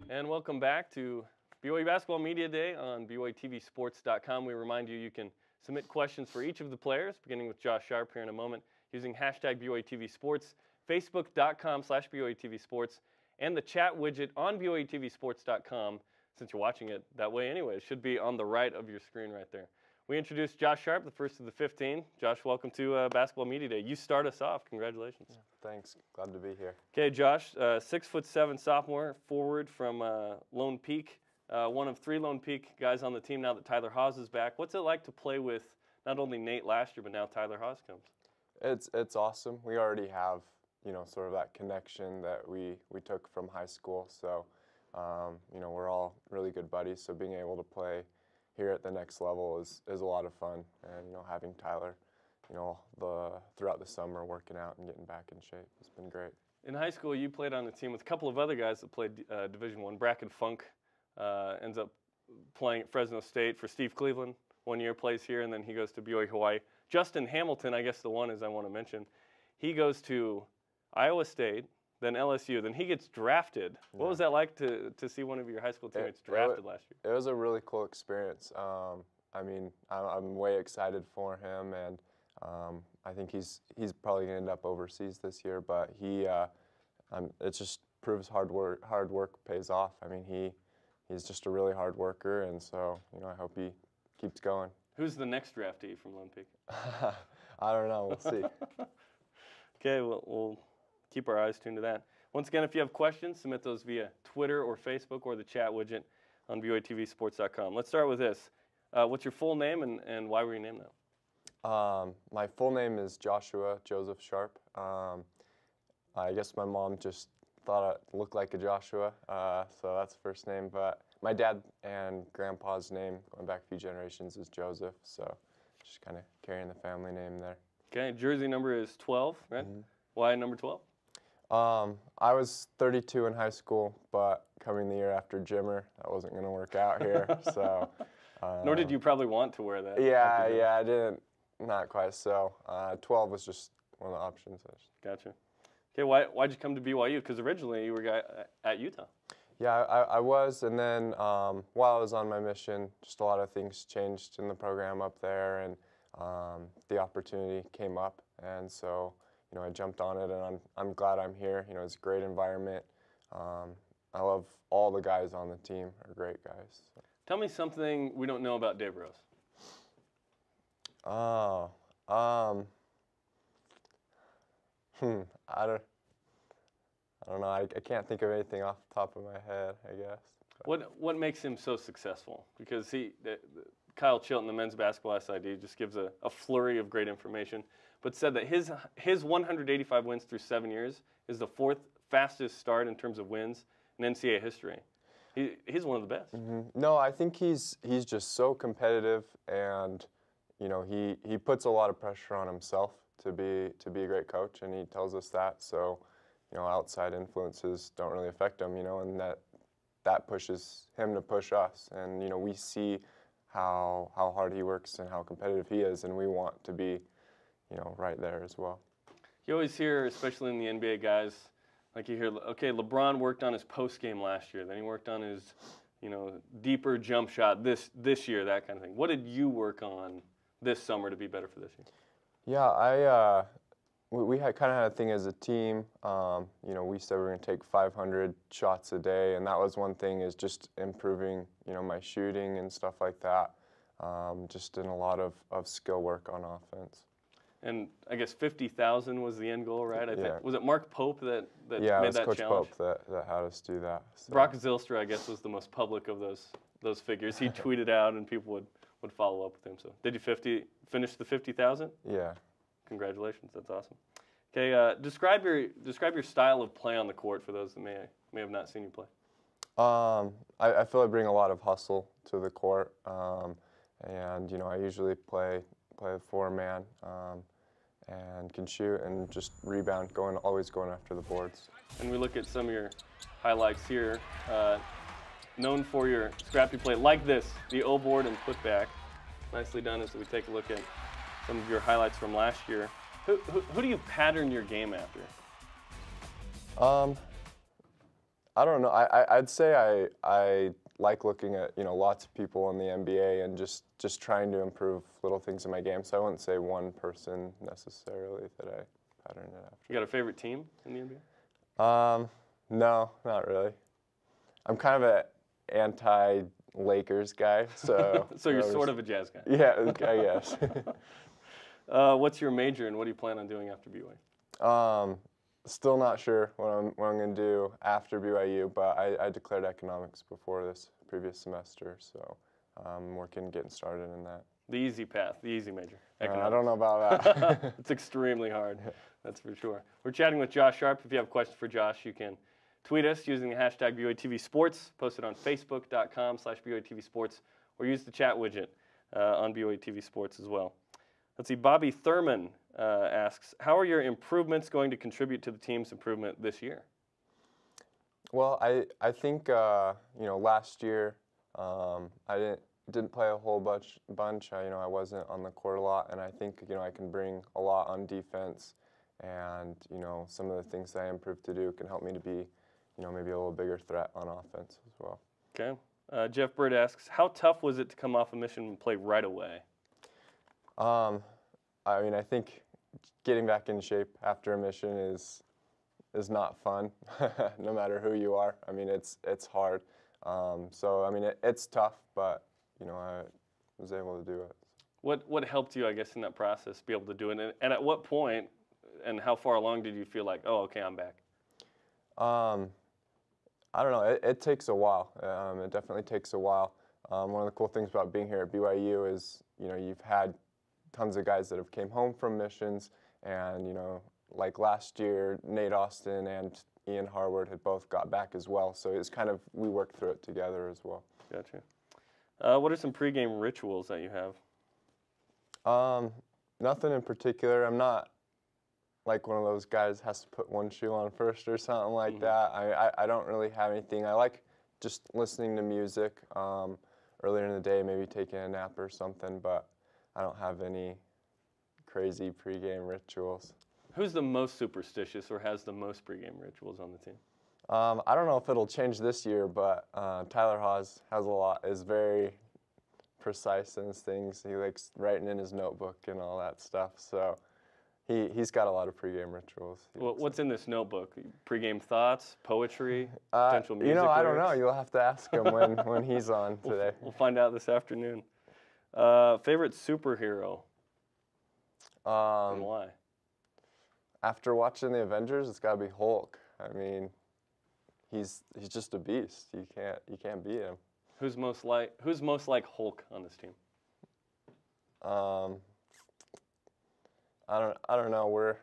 And welcome back to BYU Basketball Media Day on BYUtvsports.com. We remind you can submit questions for each of the players, beginning with Josh Sharp here in a moment, using hashtag BYUtvsports, Facebook.com/BYUtvsports, and the chat widget on BYUtvsports.com. Since you're watching it that way anyway, it should be on the right of your screen right there. We introduced Josh Sharp, the first of the 15. Josh, welcome to Basketball Media Day. You start us off. Congratulations. Yeah, thanks. Glad to be here. Okay, Josh, 6'7" sophomore, forward from Lone Peak. One of 3 Lone Peak guys on the team now that Tyler Haws is back. What's it like to play with not only Nate last year, but now Tyler Haws comes? It's awesome. We already have, sort of that connection that we took from high school. So, we're all really good buddies. So being able to play here at the next level is a lot of fun. And, having Tyler, throughout the summer working out and getting back in shape has been great. In high school, you played on a team with a couple of other guys that played Division I. Bracken Funk ends up playing at Fresno State for Steve Cleveland. 1 year plays here, and then he goes to BYU Hawaii. Justin Hamilton, I guess the one is I want to mention, he goes to Iowa State, then LSU, then he gets drafted. What was that like to see one of your high school teammates drafted last year? It was a really cool experience. I'm way excited for him, and I think he's probably going to end up overseas this year. But it just proves hard work pays off. I mean, he's just a really hard worker, and so I hope he keeps going. Who's the next draftee from Lone Peak? I don't know. We'll see. Okay, we'll keep our eyes tuned to that. Once again, if you have questions, submit those via Twitter or Facebook or the chat widget on BYUtvsports.com. Let's start with this. What's your full name and why were you named that? My full name is Joshua Joseph Sharp. I guess my mom just thought I looked like a Joshua, so that's the first name. But my dad and grandpa's name, going back a few generations, is Joseph, so just kind of carrying the family name there. Okay, jersey number is 12, right? Mm-hmm. Why number 12? I was 32 in high school, but coming the year after Jimmer, that wasn't going to work out here. So. Nor did you probably want to wear that. Yeah, I didn't. Not quite so. 12 was just one of the options. Gotcha. Okay, why'd you come to BYU? Because originally you were at Utah. Yeah, I was, and then while I was on my mission, just a lot of things changed in the program up there, and the opportunity came up, and so I jumped on it, and I'm glad I'm here. It's a great environment. I love all the guys on the team are great guys. So. Tell me something we don't know about Dave Rose. Oh, I don't know. I can't think of anything off the top of my head, I guess. What makes him so successful? Because Kyle Chilton, the men's basketball SID, just gives a flurry of great information, but said that his 185 wins through 7 years is the 4th fastest start in terms of wins in NCAA history. He's one of the best. Mm-hmm. No, I think he's just so competitive, and he puts a lot of pressure on himself to be a great coach, and he tells us that. So outside influences don't really affect him, and that pushes him to push us, and we see how hard he works and how competitive he is, and we want to be right there as well. You always hear, especially in the NBA guys, like you hear, okay, LeBron worked on his post game last year, then he worked on his deeper jump shot this year, that kind of thing. What did you work on this summer to be better for this year? Yeah, we kind of had a thing as a team. We said we were going to take 500 shots a day, and that was one thing, is just improving, my shooting and stuff like that. Just in a lot of skill work on offense. And I guess 50,000 was the end goal, right? I think. Was it Mark Pope that made that challenge? Yeah, it was Coach Pope that had us do that. So. Brock Zylstra, I guess, was the most public of those figures. He tweeted out, and people would follow up with him. So did you finish the 50,000? Yeah. Congratulations, that's awesome. Okay, describe your style of play on the court for those that may have not seen you play. I feel I bring a lot of hustle to the court, and I usually play a 4-man, and can shoot and just rebound, always going after the boards. And we look at some of your highlights here. Known for your scrappy play like this, the O-board and putback. Nicely done as we take a look at some of your highlights from last year. Who do you pattern your game after? I don't know. I'd say I like looking at lots of people in the NBA and just trying to improve little things in my game. So I wouldn't say one person necessarily that I patterned it after. You got a favorite team in the NBA? No, not really. I'm kind of an anti-Lakers guy, so. So you're sort of a Jazz guy. Yeah, I guess. What's your major and what do you plan on doing after BYU? Still not sure what I'm going to do after BYU, but I declared economics before this previous semester, so I'm getting started in that. The easy path, the easy major. I don't know about that. It's extremely hard, that's for sure. We're chatting with Josh Sharp. If you have questions for Josh, you can tweet us using the hashtag BYUtv Sports, post it on facebook.com/BYUtv Sports, or use the chat widget on BYUtv Sports as well. Let's see, Bobby Thurman asks, how are your improvements going to contribute to the team's improvement this year? Well, I think last year I didn't play a whole bunch. I wasn't on the court a lot, and I think I can bring a lot on defense, and some of the things that I improved to do can help me to be maybe a little bigger threat on offense as well. Okay. Jeff Bird asks, how tough was it to come off a mission and play right away? I think getting back in shape after a mission is not fun, no matter who you are. I mean, it's hard. So I mean, it's tough, but I was able to do it. What helped you, I guess, in that process, be able to do it? And at what point, and how far along did you feel like, oh, okay, I'm back? I don't know. It takes a while. It definitely takes a while. One of the cool things about being here at BYU is you've had tons of guys that have came home from missions, and like last year, Nate Austin and Ian Harward had both got back as well. So it's kind of, we worked through it together as well. Gotcha. What are some pregame rituals that you have? Nothing in particular. I'm not like one of those guys has to put one shoe on first or something like that. I don't really have anything. I like just listening to music earlier in the day, maybe taking a nap or something, but I don't have any crazy pregame rituals. Who's the most superstitious or has the most pregame rituals on the team? I don't know if it'll change this year, but Tyler Haws has a lot, is very precise in his things. He likes writing in his notebook and all that stuff, so he's got a lot of pregame rituals. Well, what's in this notebook? Pregame thoughts, poetry, potential music I lyrics? don't know. You'll have to ask him when he's on today. We'll find out this afternoon. Favorite superhero? And why? After watching the Avengers, it's got to be Hulk. I mean, he's just a beast. You can't beat him. Who's most like Hulk on this team? I don't know.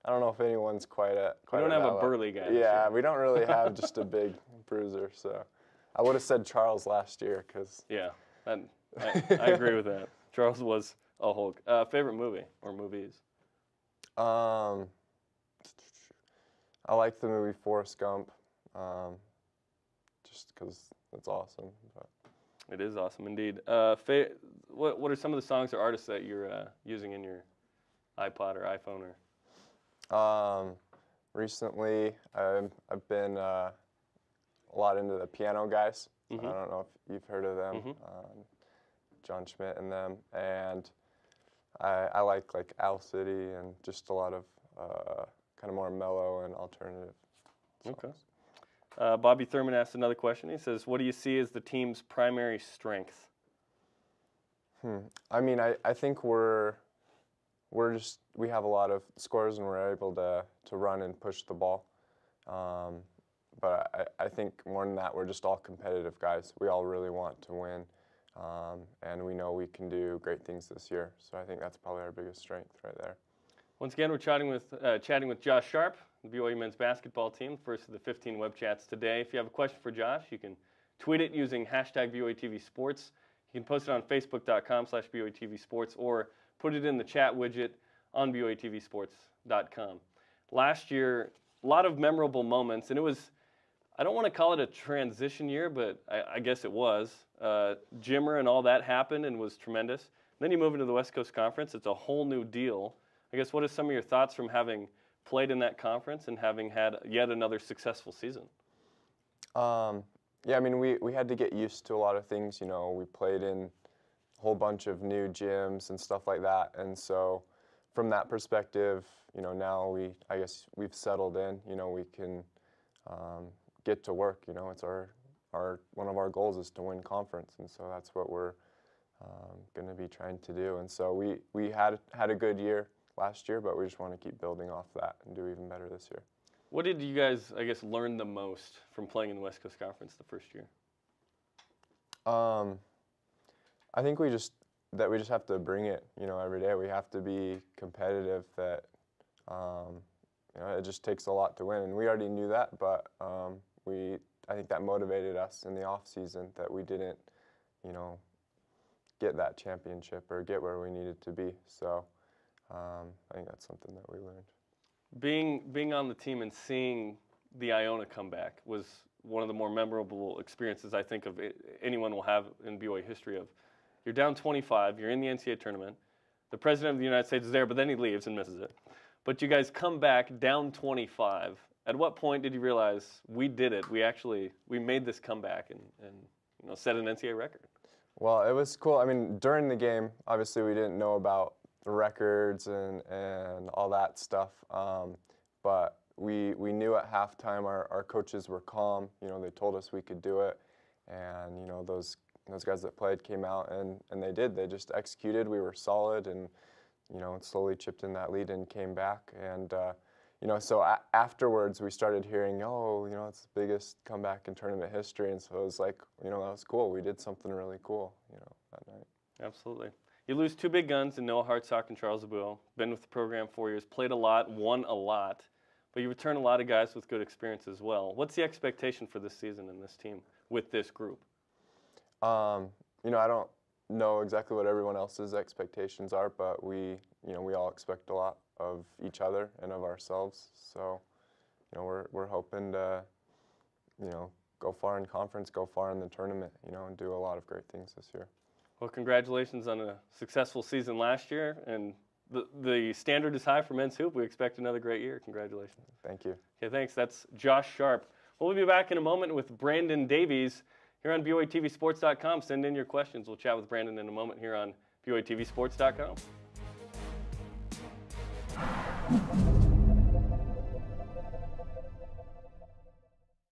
I don't know if anyone's quite We don't have a burly guy. Yeah, we don't really have just a big bruiser. So I would have said Charles last year because. Yeah, I agree with that. Charles was a Hulk. Favorite movie or movies? I like the movie Forrest Gump, just because it's awesome. But. It is awesome indeed. What are some of the songs or artists that you're using in your iPod or iPhone or? Recently, I've been a lot into the Piano Guys. I don't know if you've heard of them, John Schmidt and them, and I like Owl City and just a lot of kind of more mellow and alternative songs. Okay. Bobby Thurman asked another question. He says, what do you see as the team's primary strength? I mean, I think we have a lot of scores and we're able to run and push the ball. But I think more than that, we're just all competitive guys. We all really want to win, and we know we can do great things this year. So I think that's probably our biggest strength right there. Once again, we're chatting with Josh Sharp, the BYU men's basketball team, first of the 15 web chats today. If you have a question for Josh, you can tweet it using hashtag BYUtv Sports. You can post it on facebook.com/BYUtv Sports or put it in the chat widget on BYUtvsports.com. Last year, a lot of memorable moments, and it was, I don't want to call it a transition year, but I guess it was. Jimmer and all that happened and was tremendous. And then you move into the West Coast Conference. It's a whole new deal. I guess what are some of your thoughts from having played in that conference and having had yet another successful season? Yeah, I mean, we had to get used to a lot of things. You know, we played in a whole bunch of new gyms and stuff like that, and so from that perspective, you know, now I guess we've settled in. You know, we can get to work. You know, it's one of our goals is to win conference, and so that's what we're going to be trying to do. And so we had a good year last year, but we just want to keep building off that and do even better this year. What did you guys, I guess, learn the most from playing in the West Coast Conference the first year? I think we just have to bring it, you know, every day. We have to be competitive. That you know, it just takes a lot to win, and we already knew that. But I think that motivated us in the off season that we didn't, you know, get that championship or get where we needed to be. So I think that's something that we learned. Being on the team and seeing the Iona comeback was one of the more memorable experiences I think of anyone will have in BYU history. Of you're down 25, you're in the NCAA tournament, the President of the United States is there, but then he leaves and misses it. But you guys come back down 25. At what point did you realize we did it? We made this comeback and you know, set an NCAA record? Well, it was cool. I mean, during the game, obviously we didn't know about the records and all that stuff, but we knew at halftime our coaches were calm. You know, they told us we could do it, and you know, those guys that played came out and they did. They just executed. We were solid, and you know, slowly chipped in that lead and came back. And you know, so afterwards we started hearing, oh, you know, it's the biggest comeback in tournament history, and so it was like, you know, that was cool. We did something really cool, you know, that night. Absolutely. You lose two big guns in Noah Hartsock and Charles Abuel. Been with the program 4 years, played a lot, won a lot, but you return a lot of guys with good experience as well. What's the expectation for this season and this team with this group? You know, I don't know exactly what everyone else's expectations are, but we all expect a lot of each other and of ourselves. So, you know, we're hoping to, you know, go far in conference, go far in the tournament, you know, and do a lot of great things this year. Well, congratulations on a successful season last year, and the standard is high for men's hoop. We expect another great year. Congratulations. Thank you. Okay, thanks. That's Josh Sharp. We'll be back in a moment with Brandon Davies here on BYUtvsports.com. Send in your questions. We'll chat with Brandon in a moment here on BYUtvsports.com.